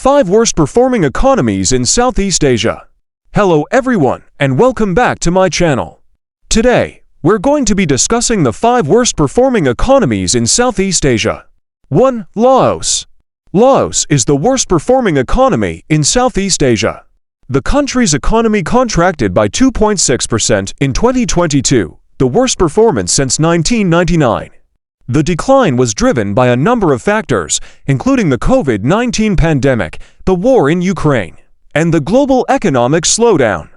5 worst performing economies in Southeast Asia. Hello everyone, and welcome back to my channel. Today, we're going to be discussing the 5 worst performing economies in Southeast Asia. 1. Laos. Laos is the worst performing economy in Southeast Asia. The country's economy contracted by 2.6% in 2022, the worst performance since 1999. The decline was driven by a number of factors, including the COVID-19 pandemic, the war in Ukraine, and the global economic slowdown.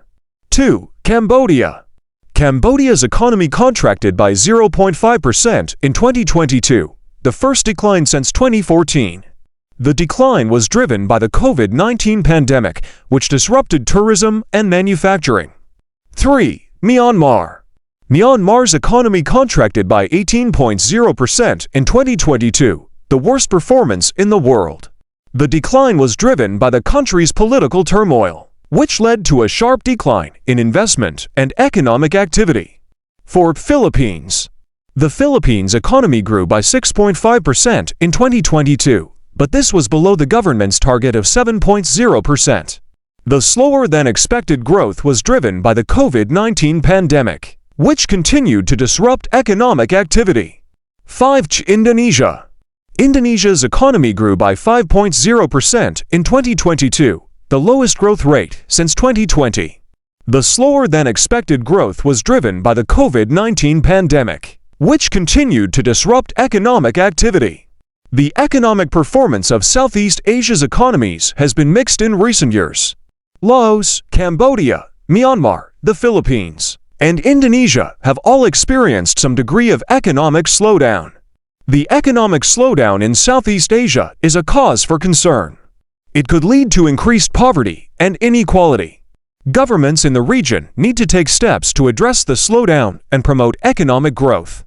2. Cambodia. Cambodia's economy contracted by 0.5% in 2022, the first decline since 2014. The decline was driven by the COVID-19 pandemic, which disrupted tourism and manufacturing. 3. Myanmar. Myanmar's economy contracted by 18.0% in 2022, the worst performance in the world. The decline was driven by the country's political turmoil, which led to a sharp decline in investment and economic activity. 4. Philippines. The Philippines' economy grew by 6.5% in 2022, but this was below the government's target of 7.0%. The slower-than-expected growth was driven by the COVID-19 pandemic, which continued to disrupt economic activity. 5. Indonesia. Indonesia's economy grew by 5.0% in 2022, the lowest growth rate since 2020. The slower-than-expected growth was driven by the COVID-19 pandemic, which continued to disrupt economic activity. The economic performance of Southeast Asia's economies has been mixed in recent years. Laos, Cambodia, Myanmar, the Philippines, and Indonesia have all experienced some degree of economic slowdown. The economic slowdown in Southeast Asia is a cause for concern. It could lead to increased poverty and inequality. Governments in the region need to take steps to address the slowdown and promote economic growth.